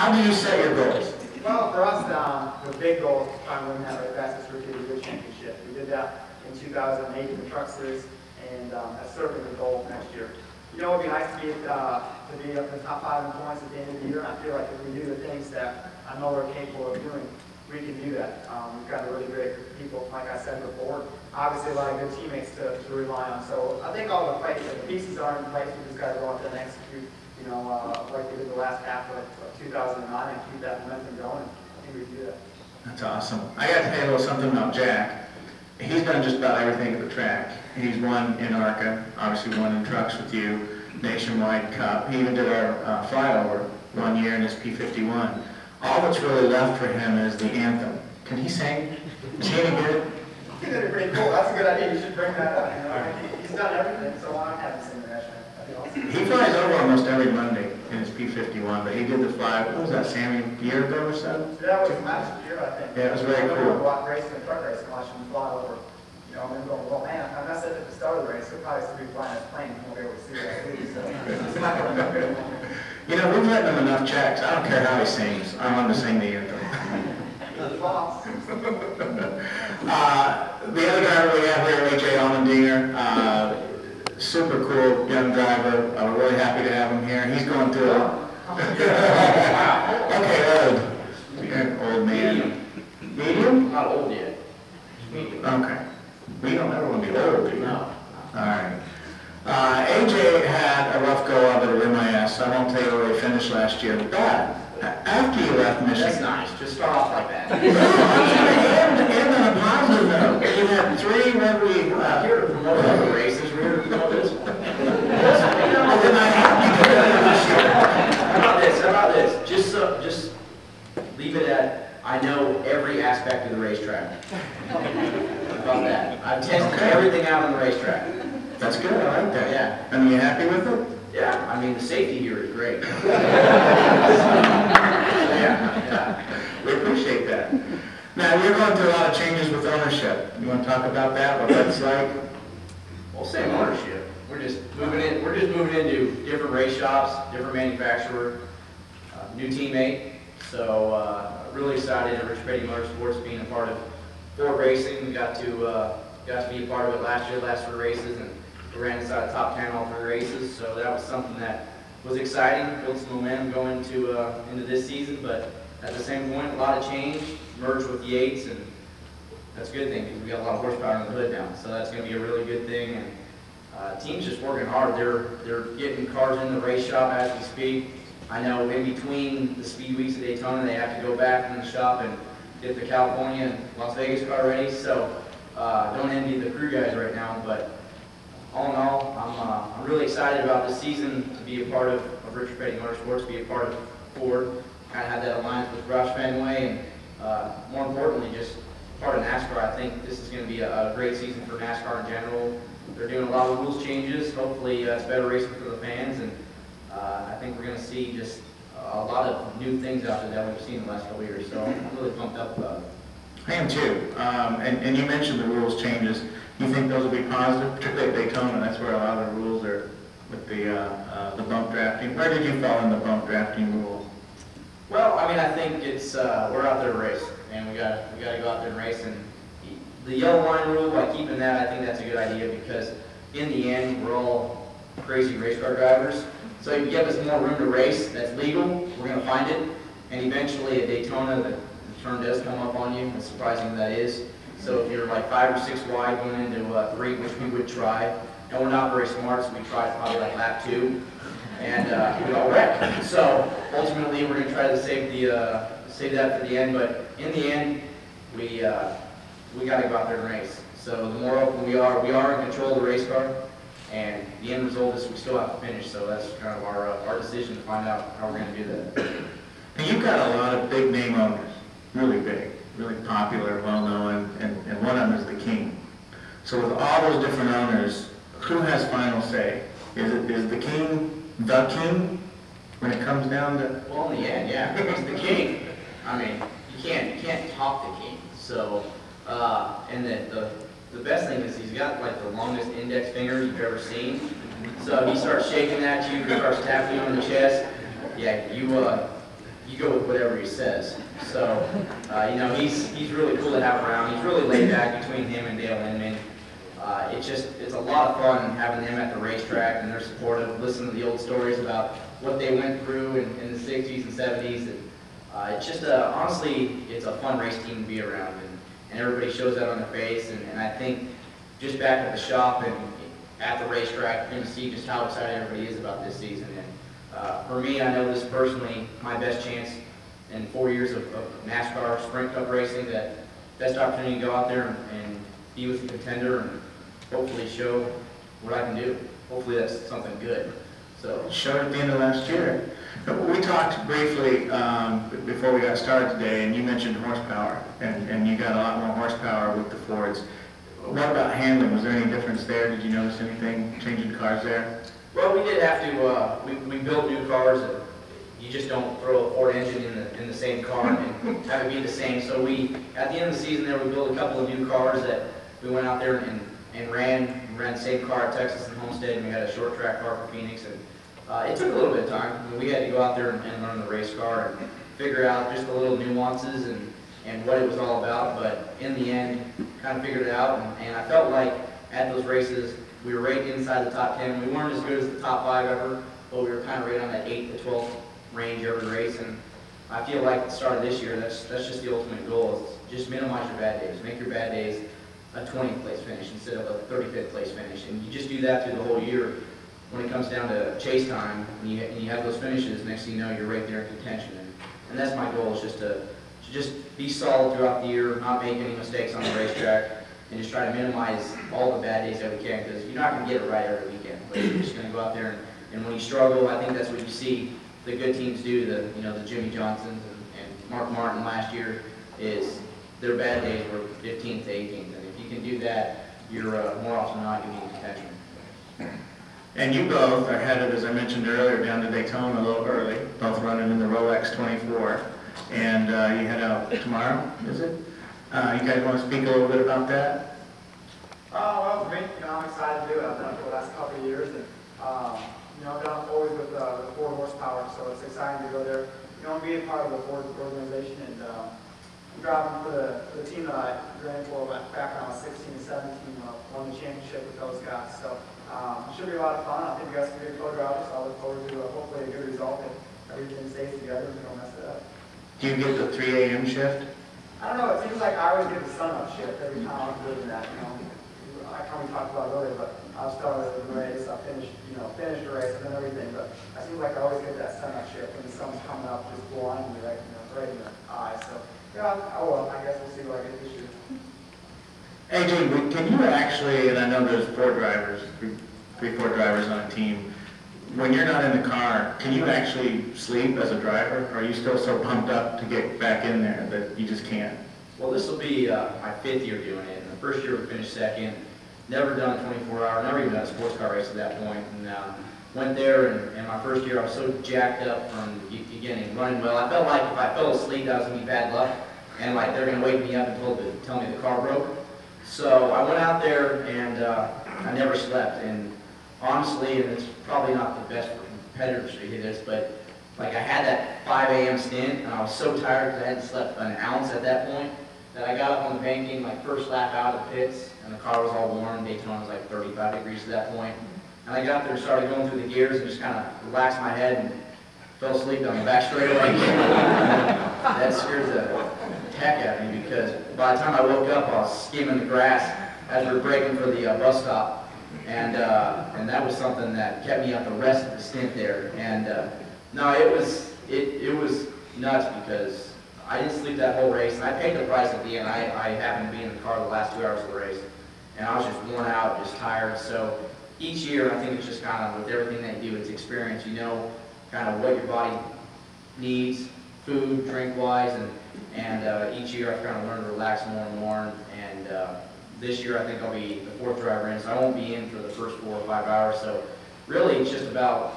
How do you set your goals? Well, for us, the big goal is to try and win that fastest rookie of the year championship. We did that in 2008 in the Truck Series, and that's certainly the goal next year. You know, it'd be nice to be up in the top 5 in points at the end of the year, and I feel like if we do the things that I know we're capable of doing, we can do that. We've got a really great group of people, like I said before. Obviously, a lot of good teammates to rely on. So I think all the pieces are in place. We just got to go out there and execute, you know, like we did the last half of 2009 and keep that momentum going. I think we can do that. That's awesome. I got to tell you a little something about Jack. He's done just about everything at the track. He's won in ARCA, obviously won in trucks with you, Nationwide Cup. He even did our flyover 1 year in his P51. All that's really left for him is the anthem. Can he sing? Is he any good? He did it pretty cool. That's a good idea. You should bring that up. You know? He's done everything, so why not have him sing the national anthem? That'd be awesome. He flies over almost every Monday in his P51, but he did the fly, what was that, Sammy, a year ago or so? That was last year, I think. Yeah, it was very cool. I remember racing and truck racing, watching him fly over. You know, and then going, well, man, I said at the start of the race, he'll probably still be flying his plane. He won't be able to see that. So it's not going to be good. You know, we've written him enough checks. I don't care how he sings. I want him to sing the anthem. The other driver we have here, Allmendinger, super cool young driver. We're really happy to have him here. He's going through okay, old. You're an old man. Medium? Not old yet. Medium. Okay. We don't ever want to be old, do you? No. All right. AJ had a rough go of it at MIS. I won't tell you where he finished last year. But after you left Michigan, That's nice. Just start off like that. and on a positive note, you had 3 every. We're here to promote other races. We're here to promote this one. How about this? How about this? Just leave it at I know every aspect of the racetrack. How about that? I've tested everything out on the racetrack. That's good. I like that. Yeah. And are you happy with it? Yeah. I mean, the safety here is great. Yeah. We appreciate that. Now, you're going through a lot of changes with ownership. You want to talk about that? What that's like? Well, same ownership. We're just moving in. We're just moving into different race shops, different manufacturer, new teammate. So really excited at Rich Petty Motorsports being a part of Ford Racing. We got to be a part of it last year, last 3 races, and we ran inside the top 10 all 3 races. So that was something that was exciting, built some momentum going into this season. But at the same point, a lot of change, merged with Yates, and that's a good thing because we got a lot of horsepower in the hood now. So that's going to be a really good thing. And team's just working hard. They're getting cars in the race shop as we speak. I know in between the speed weeks at Daytona, they have to go back in the shop and get the California and Las Vegas car ready. So don't envy the crew guys right now, but all in all, I'm really excited about this season to be a part of Richard Petty Motorsports, to be a part of Ford, kind of have that alliance with Roush Fenway, and more importantly, just part of NASCAR. I think this is going to be a great season for NASCAR in general. They're doing a lot of rules changes. Hopefully, it's better racing for the fans, and I think we're going to see just a lot of new things out there that we've seen in the last couple of years. So I'm really pumped up about it. I am too. And you mentioned the rules changes. You think those will be positive, particularly at Daytona? That's where a lot of the rules are with the bump drafting. Where did you fall in the bump drafting rules? Well, I mean, I think it's we're out there to race, and we got to go out there and race. And the yellow line rule, by keeping that, I think that's a good idea because in the end, we're all crazy race car drivers. So if you give us more room to race, that's legal. We're going to find it, and eventually at Daytona, the turn does come up on you. As surprising that is. So if you're like 5 or 6 wide going into 3, which we would try, and we're not very smart, so we tried probably like lap 2, and we all wrecked. So ultimately, we're going to try to save that for the end. But in the end, we got to go out there and race. So the more open we are in control of the race car, and the end result is we still have to finish. So that's kind of our decision to find out how we're going to do that. And you've got a lot of big name owners, really big, really popular, well known, and one of them is the King. So with all those different owners, who has final say? Is the King the King when it comes down to? Well, in the end, yeah, he's the King. I mean, you can't top the King. So, and the best thing is he's got like the longest index fingers you've ever seen. So he starts shaking at you, he starts tapping you on the chest. Yeah, you go with whatever he says. So, you know, he's really cool to have around. He's really laid back between him and Dale Inman. It's a lot of fun having them at the racetrack, and they're supportive, listening to the old stories about what they went through in the 60s and 70s. And, it's just, honestly, it's a fun race team to be around, and everybody shows that on their face. And I think just back at the shop and at the racetrack, you're going to see just how excited everybody is about this season. And for me, I know this personally, my best chance in 4 years of NASCAR Sprint Cup racing, that best opportunity to go out there and be with the contender and hopefully show what I can do. Hopefully that's something good. So Showed at the end of last year. We talked briefly before we got started today, and you mentioned horsepower, and you got a lot more horsepower with the Fords. What about handling? Was there any difference there? Did you notice anything changing cars there? well, we did have to. We built new cars. And you just don't throw a Ford engine in the same car and have it be the same. So at the end of the season there, we built a couple of new cars that we went out there and ran the same car at Texas and Homestead, and we had a short track car for Phoenix. And it took a little bit of time. I mean, we had to go out there and learn the race car and figure out just the little nuances and what it was all about. But in the end, kind of figured it out. And I felt like at those races, we were right inside the top 10. We weren't as good as the top 5 ever, but we were kind of right on that 8th to 12th range every race. And I feel like at the start of this year, that's just the ultimate goal, is just minimize your bad days. Make your bad days a 20th place finish instead of a 35th place finish. And you just do that through the whole year. When it comes down to chase time, and you have those finishes, next thing you know, you're right there in contention. And that's my goal, is just to just be solid throughout the year, not make any mistakes on the racetrack, and just try to minimize all the bad days that we can, because you're not going to get it right every weekend. But you're just going to go out there, and when you struggle, I think that's what you see the good teams do, the Jimmy Johnsons and Mark Martin last year, is their bad days were 15th to 18th. And if you can do that, you're more often than not going to be in contention. And you both are headed, as I mentioned earlier, down to Daytona a little early, both running in the Rolex 24. And you head out tomorrow, is it? You guys want to speak a little bit about that? Well, for me, I'm excited to do it. I've done it for the last couple of years, and I've done it always with Ford horsepower, so it's exciting to go there. Be a part of the Ford organization, and I'm driving for the team that I ran for back when I was 16 and 17, won the championship with those guys. So it should be a lot of fun. I think you guys can be good co-drivers, so I look forward to hopefully a good result and everything stays together and we don't mess it up. Do you get the 3 a.m. shift? I don't know, it seems like I always get the sun-up shift every time I'm doing that, I kind of talked about it earlier, but I started the race, I finished the race and everything, but it seems like I always get that sun-up shift when the sun's coming up, just blinding me right in the eye. So, I guess we'll see what I get this year. AJ, can you actually, and I know there's 4 drivers, 3-4 drivers on a team, when you're not in the car, can you actually sleep as a driver? Or are you still so pumped up to get back in there that you just can't? Well, this will be my 5th year doing it. And the first year we finished 2nd. Never done a 24-hour, never even done a sports car race at that point. And went there, and my first year I was so jacked up from the beginning, running well. I felt like if I fell asleep, that was going to be bad luck. And like they're going to wake me up and tell me the car broke. So I went out there, and I never slept. And honestly, and it's probably not the best for competitors to hear this, but like I had that 5 a.m. stint, and I was so tired because I hadn't slept an ounce at that point, that I got up on the banking, like first lap out of the pits, and the car was all warm. Daytona was like 35 degrees at that point. And I got there and started going through the gears and just kind of relaxed my head and fell asleep on the back straightaway. That scared the heck out of me, because by the time I woke up, I was skimming the grass as we were braking for the bus stop. And that was something that kept me up the rest of the stint there. And no, it was nuts, because I didn't sleep that whole race, and I paid the price at the end. I happened to be in the car the last 2 hours of the race, and I was just worn out, just tired. So each year, I think it's just kind of with everything that you do, it's experience. You know kind of what your body needs, food, drink-wise, and each year I've kind of learned to relax more and more. And this year I think I'll be the 4th driver in, so I won't be in for the first 4 or 5 hours. So really, it's just about